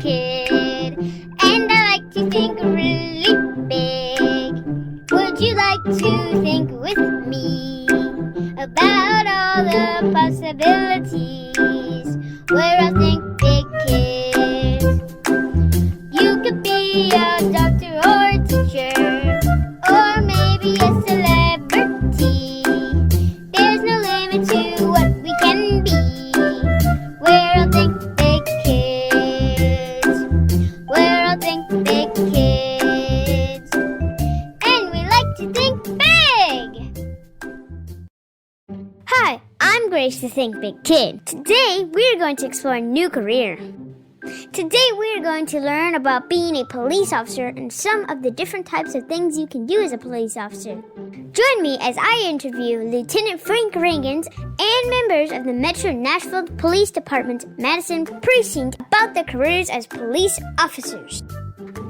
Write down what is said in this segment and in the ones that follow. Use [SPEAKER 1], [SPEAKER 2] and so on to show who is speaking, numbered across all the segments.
[SPEAKER 1] kid, and I like to think really big. Would you like to think with me about all the possibilities? We're all think big kids. You could be a doctor or a teacher, or maybe a celebrity. There's no limit to what we can be. We're all think big kids. We're all think big kids. And we like to think big! Hi, I'm Grace the Think Big Kid. Today we're going to explore a new career. Today we're going to learn about being a police officer and some of the different types of things you can do as a police officer. Join me as I interview Lieutenant Frank Reagans and members of the Metro Nashville Police Department Madison Precinct about their careers as police officers.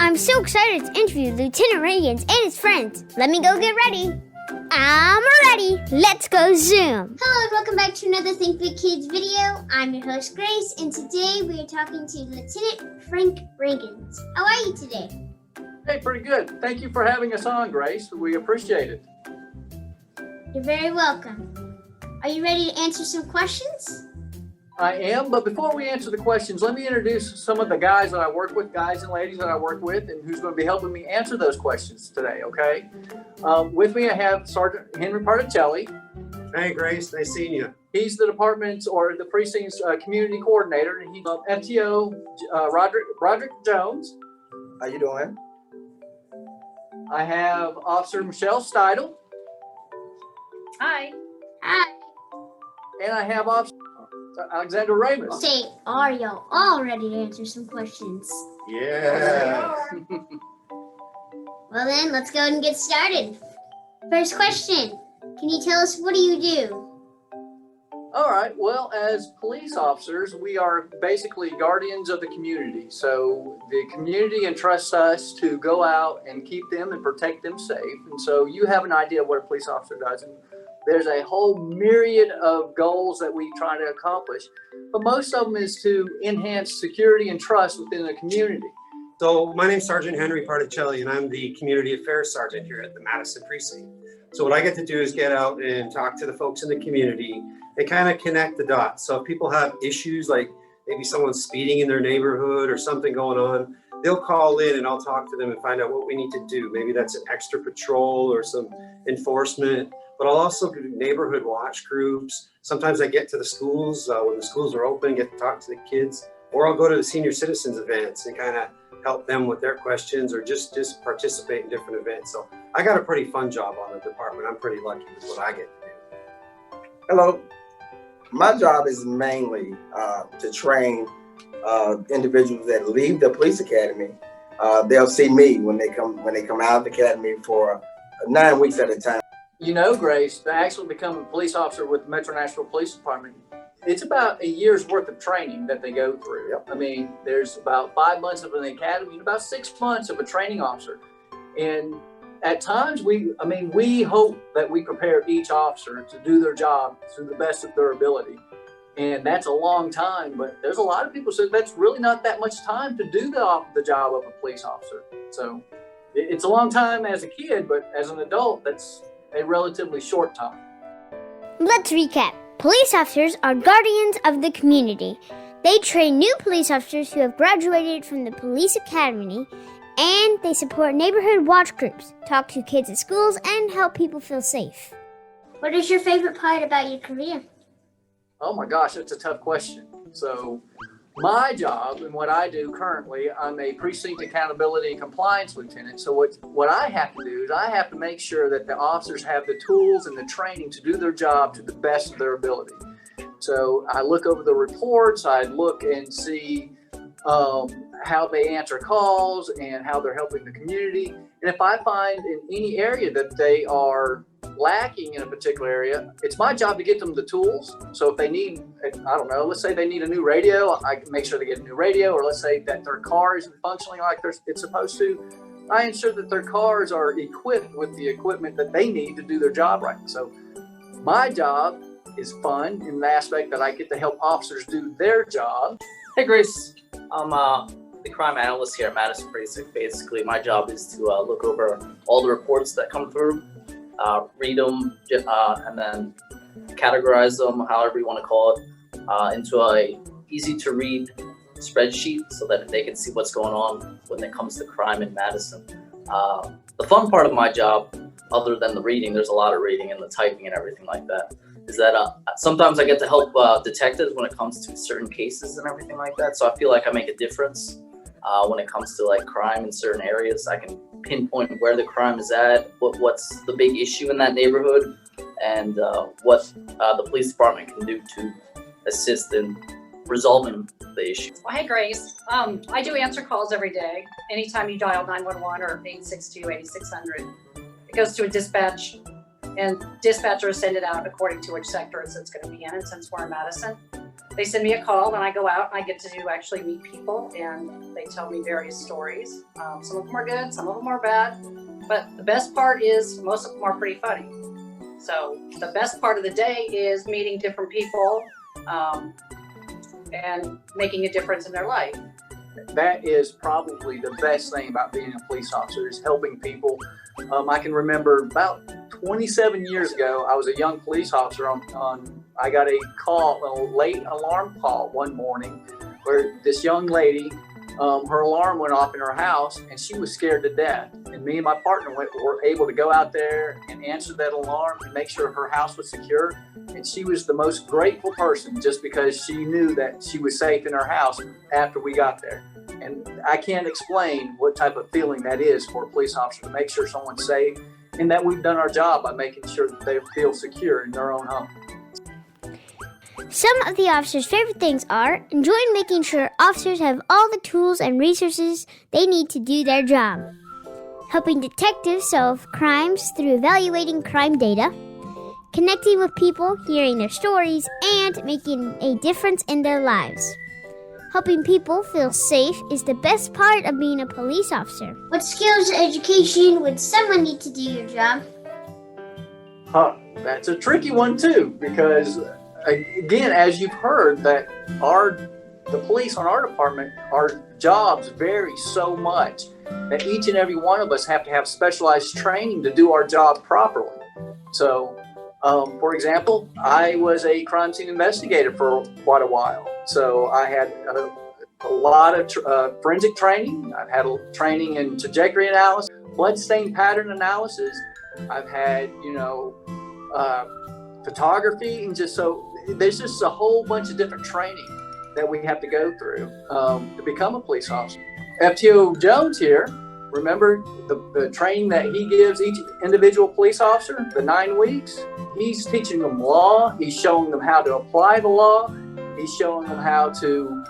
[SPEAKER 1] I'm so excited to interview Lieutenant Reagans and his friends. Let me go get ready. I'm ready. Let's go Zoom. Hello and welcome back to another Think Big Kids video. I'm your host Grace, and today we are talking to Lieutenant Frank Reagans. How are you today?
[SPEAKER 2] Hey, pretty good. Thank you for having us on, Grace. We appreciate it.
[SPEAKER 1] You're very welcome. Are you ready to answer some questions?
[SPEAKER 2] I am, but before we answer the questions, let me introduce some of the guys that I work with, guys and ladies that I work with, and who's going to be helping me answer those questions today, okay? With me, I have Sergeant Henry Particelli.
[SPEAKER 3] Hey, Grace, nice seeing you.
[SPEAKER 2] He's the department's or the precinct's community coordinator, and he's FTO Roderick Jones.
[SPEAKER 3] How you doing?
[SPEAKER 2] I have Officer Michelle Steidel.
[SPEAKER 4] Hi.
[SPEAKER 1] Hi.
[SPEAKER 2] And I have Officer Alexander Ramus.
[SPEAKER 1] Say, are y'all all ready to answer some questions?
[SPEAKER 3] Yeah.
[SPEAKER 1] Well then, let's go ahead and get started. First question, can you tell us what do you do?
[SPEAKER 2] All right. Well, as police officers, we are basically guardians of the community. So the community entrusts us to go out and keep them and protect them safe. And so you have an idea of what a police officer does. And there's a whole myriad of goals that we try to accomplish. But most of them is to enhance security and trust within the community.
[SPEAKER 3] So my name's Sergeant Henry Particelli, and I'm the Community Affairs Sergeant here at the Madison Precinct. So what I get to do is get out and talk to the folks in the community and kind of connect the dots. So if people have issues like maybe someone's speeding in their neighborhood or something going on, they'll call in and I'll talk to them and find out what we need to do. Maybe that's an extra patrol or some enforcement, but I'll also do neighborhood watch groups. Sometimes I get to the schools when the schools are open, get to talk to the kids, or I'll go to the senior citizens events and kind of help them with their questions or just participate in different events. So I got a pretty fun job on the department. I'm pretty lucky with what I get to do.
[SPEAKER 5] Hello. My job is mainly to train individuals that leave the police academy. They'll see me when they come out of the academy for 9 weeks at a time.
[SPEAKER 2] You know, Grace, to actually become a police officer with the Metro Nashville Police Department, it's about a year's worth of training that they go through.
[SPEAKER 5] Yep.
[SPEAKER 2] I mean, there's about 5 months of an academy and about 6 months of a training officer. And at times, we hope that we prepare each officer to do their job to the best of their ability. And that's a long time, but there's a lot of people who say that's really not that much time to do the job of a police officer. So it's a long time as a kid, but as an adult, that's a relatively short time.
[SPEAKER 1] Let's recap. Police officers are guardians of the community. They train new police officers who have graduated from the police academy, and they support neighborhood watch groups, talk to kids at schools, and help people feel safe. What is your favorite part about your career?
[SPEAKER 2] Oh my gosh, that's a tough question. So my job and what I do currently, I'm a precinct accountability and compliance lieutenant. So what I have to do is I have to make sure that the officers have the tools and the training to do their job to the best of their ability. So I look over the reports, I look and see how they answer calls and how they're helping the community. And if I find in any area that they are lacking in a particular area, it's my job to get them the tools. So if they need, I don't know, let's say they need a new radio, I can make sure they get a new radio, or let's say that their car isn't functioning like it's supposed to, I ensure that their cars are equipped with the equipment that they need to do their job right. So my job is fun in the aspect that I get to help officers do their job.
[SPEAKER 6] Hey Grace, I'm the crime analyst here at Madison Precinct. Basically, my job is to look over all the reports that come through, read them, and then categorize them, however you want to call it, into a easy to read spreadsheet so that they can see what's going on when it comes to crime in Madison. The fun part of my job, other than the reading, there's a lot of reading and the typing and everything like that, is that sometimes I get to help detectives when it comes to certain cases and everything like that. So I feel like I make a difference when it comes to like crime in certain areas. I can pinpoint where the crime is at, what's the big issue in that neighborhood, and what the police department can do to assist in resolving the issue.
[SPEAKER 4] Well, hey, Grace. I do answer calls every day. Anytime you dial 911 or 862-8600, it goes to a dispatch, and dispatchers send it out according to which sector it's going to be in. And since we're in Madison, they send me a call, and I go out and I get to actually meet people, and they tell me various stories. Some of them are good, some of them are bad, but the best part is most of them are pretty funny. So the best part of the day is meeting different people and making a difference in their life.
[SPEAKER 2] That is probably the best thing about being a police officer, is helping people. I can remember about 27 years ago, I was a young police officer I got a call, a late alarm call one morning, where this young lady, her alarm went off in her house and she was scared to death. And me and my partner were able to go out there and answer that alarm and make sure her house was secure. And she was the most grateful person, just because she knew that she was safe in her house after we got there. And I can't explain what type of feeling that is for a police officer, to make sure someone's safe and that we've done our job by making sure that they feel secure in their own home.
[SPEAKER 1] Some of the officers' favorite things are enjoying making sure officers have all the tools and resources they need to do their job, helping detectives solve crimes through evaluating crime data, connecting with people, hearing their stories, and making a difference in their lives. Helping people feel safe is the best part of being a police officer. What skills or education would someone need to do your job?
[SPEAKER 2] That's a tricky one too, because again, as you've heard, that the police on our department, our jobs vary so much that each and every one of us have to have specialized training to do our job properly. So, for example, I was a crime scene investigator for quite a while. So I had a lot of forensic training. I've had training in trajectory analysis, bloodstain pattern analysis. I've had, photography, and there's just a whole bunch of different training that we have to go through to become a police officer. FTO Jones here, remember the training that he gives each individual police officer, the 9 weeks? He's teaching them law. He's showing them how to apply the law. He's showing them how to,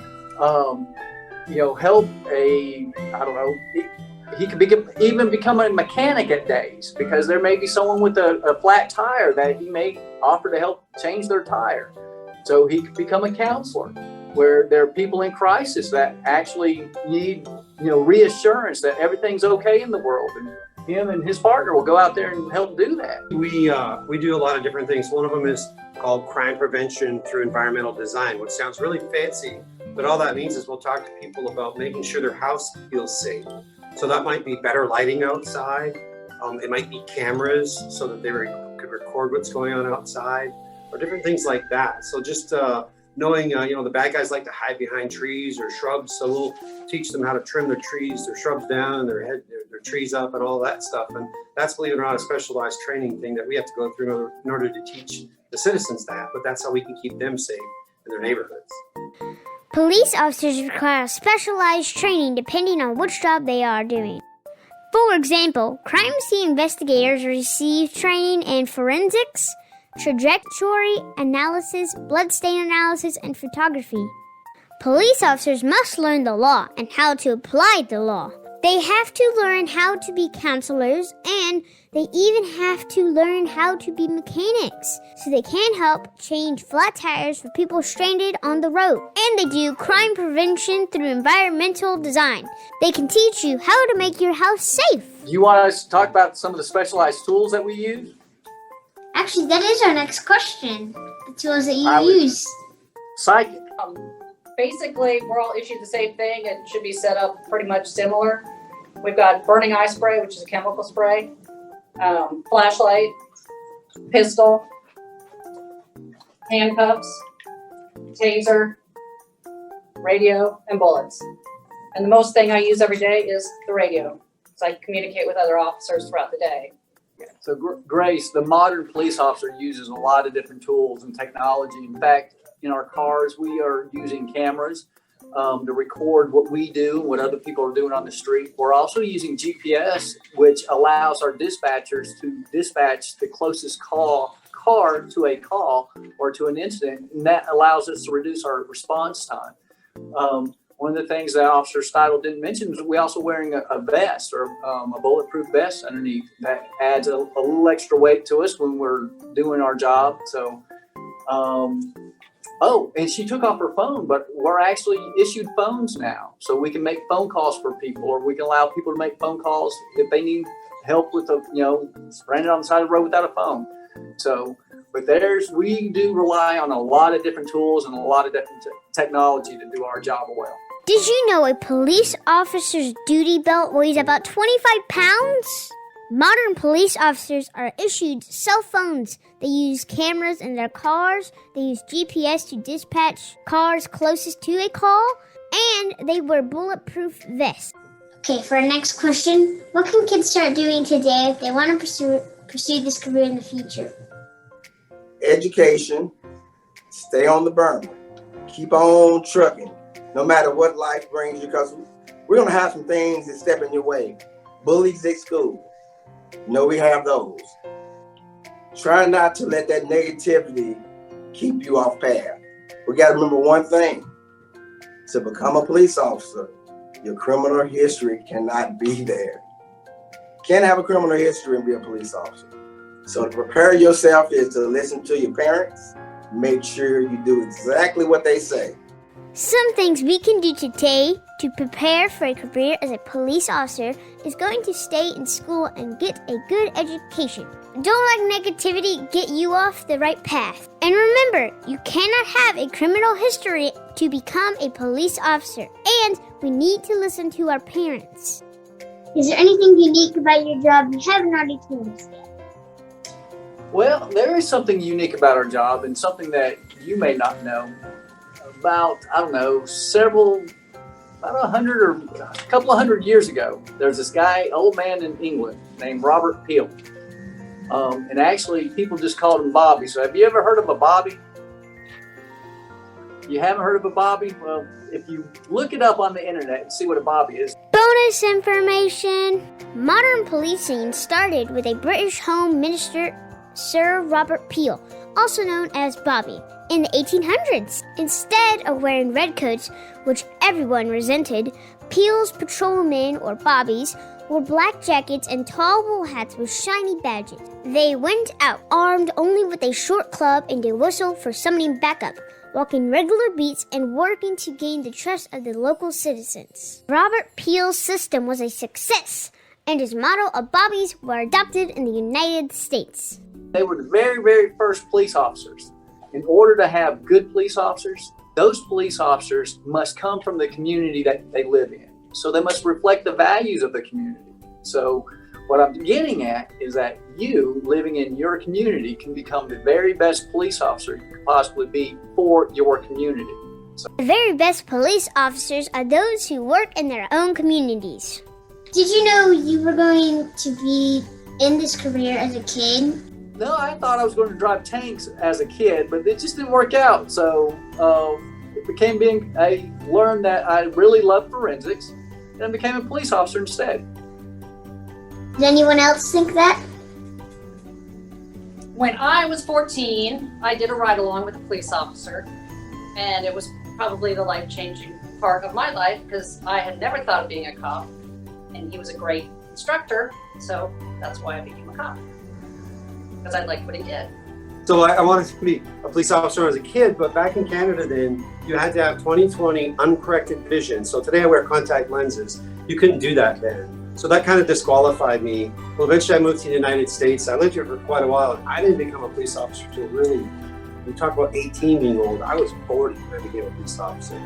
[SPEAKER 2] help he could even become a mechanic at days, because there may be someone with a flat tire that he may offer to help change their tire. So he could become a counselor, where there are people in crisis that actually need, reassurance that everything's okay in the world. And him and his partner will go out there and help do that.
[SPEAKER 3] We do a lot of different things. One of them is called crime prevention through environmental design, which sounds really fancy, but all that means is we'll talk to people about making sure their house feels safe. So that might be better lighting outside. It might be cameras so that they could record what's going on outside, or different things like that. So just knowing, the bad guys like to hide behind trees or shrubs. So we'll teach them how to trim their trees, their shrubs down, and their trees up, and all that stuff. And that's, believe it or not, a specialized training thing that we have to go through in order to teach the citizens that. But that's how we can keep them safe in their neighborhoods.
[SPEAKER 1] Police officers require specialized training depending on which job they are doing. For example, crime scene investigators receive training in forensics, trajectory analysis, bloodstain analysis, and photography. Police officers must learn the law and how to apply the law. They have to learn how to be counselors, and they even have to learn how to be mechanics, so they can help change flat tires for people stranded on the road. And they do crime prevention through environmental design. They can teach you how to make your house safe.
[SPEAKER 2] Do you want us to talk about some of the specialized tools that we use?
[SPEAKER 1] Actually, that is our next question. The tools that you use.
[SPEAKER 2] Psychic.
[SPEAKER 4] Basically, we're all issued the same thing. It should be set up pretty much similar. We've got burning eye spray, which is a chemical spray, flashlight, pistol, handcuffs, taser, radio, and bullets. And the most thing I use every day is the radio, so I can communicate with other officers throughout the day.
[SPEAKER 2] So Grace, the modern police officer uses a lot of different tools and technology. In fact, in our cars, we are using cameras to record what we do and what other people are doing on the street. We're also using GPS, which allows our dispatchers to dispatch the closest car to a call or to an incident, and that allows us to reduce our response time. One of the things that Officer Steidel didn't mention is we also wearing a vest or a bulletproof vest underneath that adds a little extra weight to us when we're doing our job. So, oh, and she took off her phone, but we're actually issued phones now. So we can make phone calls for people, or we can allow people to make phone calls if they need help with stranded on the side of the road without a phone. So, but we do rely on a lot of different tools and a lot of different technology to do our job well.
[SPEAKER 1] Did you know a police officer's duty belt weighs about 25 pounds? Modern police officers are issued cell phones. They use cameras in their cars. They use GPS to dispatch cars closest to a call. And they wear bulletproof vests. Okay, for our next question, what can kids start doing today if they want to pursue this career in the future?
[SPEAKER 5] Education, stay on the burner, keep on trucking, no matter what life brings you, because we're going to have some things that step in your way. Bullies at school, we have those. Try not to let that negativity keep you off path. We got to remember one thing: to become a police officer, your criminal history cannot be there. Can't have a criminal history and be a police officer. So to prepare yourself is to listen to your parents, make sure you do exactly what they say.
[SPEAKER 1] Some things we can do today to prepare for a career as a police officer is going to stay in school and get a good education. Don't let negativity get you off the right path. And remember, you cannot have a criminal history to become a police officer. And we need to listen to our parents. Is there anything unique about your job you haven't already told us yet?
[SPEAKER 2] Well, there is something unique about our job and something that you may not know. About, about 100 or a couple of 100 years ago, there's this guy, old man in England named Robert Peel. And actually, people just called him Bobby. So have you ever heard of a Bobby? You haven't heard of a Bobby? Well, if you look it up on the internet and see what a Bobby is.
[SPEAKER 1] Bonus information. Modern policing started with a British Home Minister, Sir Robert Peel, also known as Bobby, in the 1800s. Instead of wearing red coats, which everyone resented, Peel's patrolmen, or Bobbies, wore black jackets and tall wool hats with shiny badges. They went out armed only with a short club and a whistle for summoning backup, walking regular beats and working to gain the trust of the local citizens. Robert Peel's system was a success, and his model of Bobbies were adopted in the United States.
[SPEAKER 2] They were the very, very first police officers. In order to have good police officers, those police officers must come from the community that they live in. So they must reflect the values of the community. So what I'm getting at is that you, living in your community, can become the very best police officer you could possibly be for your community.
[SPEAKER 1] The very best police officers are those who work in their own communities. Did you know you were going to be in this career as a kid?
[SPEAKER 2] No, I thought I was going to drive tanks as a kid, but it just didn't work out. So I learned that I really loved forensics and became a police officer instead.
[SPEAKER 1] Did anyone else think that?
[SPEAKER 4] When I was 14, I did a ride-along with a police officer, and it was probably the life-changing part of my life because I had never thought of being a cop, and he was a great instructor, so that's why I became a cop, because I liked what he did.
[SPEAKER 3] So I wanted to be a police officer as a kid, but back in Canada then, you had to have 20/20 uncorrected vision. So today I wear contact lenses. You couldn't do that then. So that kind of disqualified me. Well, eventually I moved to the United States. I lived here for quite a while, and I didn't become a police officer until really, we talk about 18 being old. I was 40 when I became a police officer.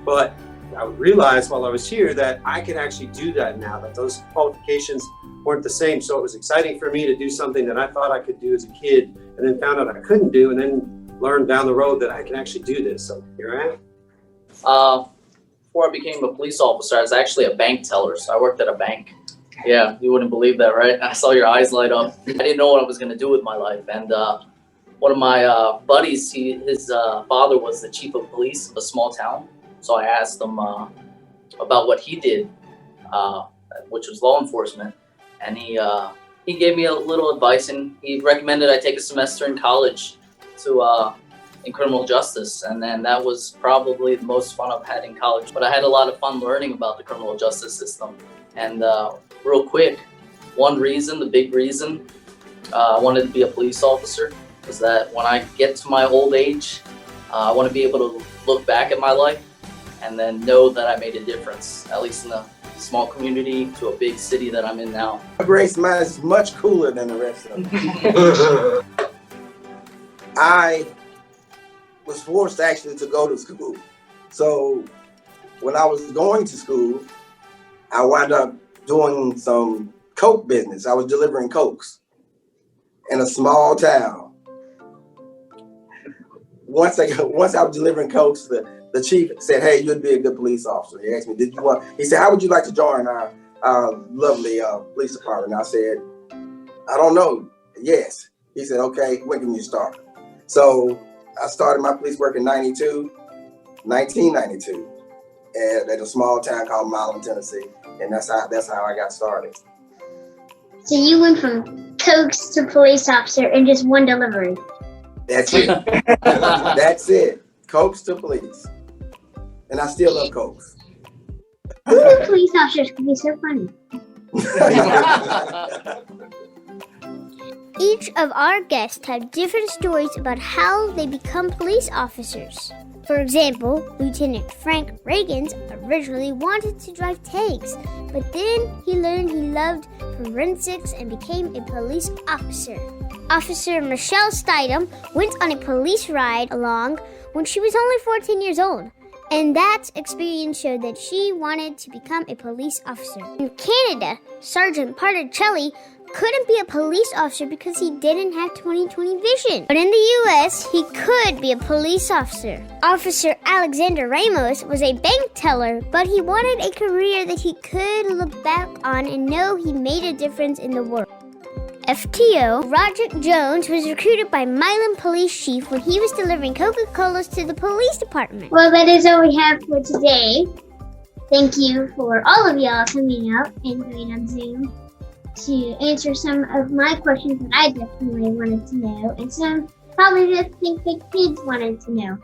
[SPEAKER 3] But I realized while I was here that I could actually do that now, that those qualifications weren't the same. So it was exciting for me to do something that I thought I could do as a kid, and then found out I couldn't do, and then learned down the road that I can actually do this. So here I am.
[SPEAKER 6] Before I became a police officer, I was actually a bank teller. So I worked at a bank. Yeah, you wouldn't believe that, right? I saw your eyes light up. I didn't know what I was going to do with my life. And one of my buddies, his father was the chief of police of a small town. So I asked him about what he did, which was law enforcement. And he gave me a little advice, and he recommended I take a semester in college in criminal justice. And then that was probably the most fun I've had in college. But I had a lot of fun learning about the criminal justice system. And real quick, the big reason I wanted to be a police officer was that when I get to my old age, I want to be able to look back at my life and then know that I made a difference, at least in a small community to a big city that I'm in now.
[SPEAKER 5] Grace, mine is much cooler than the rest of them. I was forced actually to go to school. So when I was going to school, I wound up doing some Coke business. I was delivering Cokes in a small town. Once I was delivering Cokes, the chief said, "Hey, you'd be a good police officer." He asked me, he said, "How would you like to join our lovely police department?" I said, "I don't know. Yes." He said, "Okay, when can you start?" So I started my police work in 1992, at a small town called Milan, Tennessee. And that's how I got started.
[SPEAKER 1] So you went from Cokes to police officer in just one delivery.
[SPEAKER 5] That's it. That's it. Cokes to police. And I still love Cokes.
[SPEAKER 1] Who knew police officers could be so funny? Each of our guests have different stories about how they become police officers. For example, Lieutenant Frank Reagans originally wanted to drive tanks, but then he learned he loved forensics and became a police officer. Officer Michelle Stidham went on a police ride along when she was only 14 years old, and that experience showed that she wanted to become a police officer. In Canada, Sergeant Particelli couldn't be a police officer because he didn't have 20/20 vision. But in the US, he could be a police officer. Officer Alexander Ramos was a bank teller, but he wanted a career that he could look back on and know he made a difference in the world. FTO Roderick Jones was recruited by Milan Police Chief when he was delivering Coca-Colas to the police department. Well, that is all we have for today. Thank you for all of y'all coming out and going on Zoom to answer some of my questions that I definitely wanted to know, and some probably the Think Big Kids wanted to know.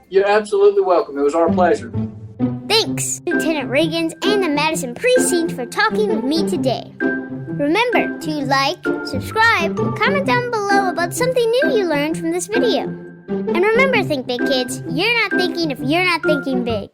[SPEAKER 2] You're absolutely welcome. It was our pleasure.
[SPEAKER 1] Thanks, Lieutenant Reagans and the Madison Precinct for talking with me today. Remember to like, subscribe, and comment down below about something new you learned from this video. And remember, Think Big Kids, you're not thinking if you're not thinking big.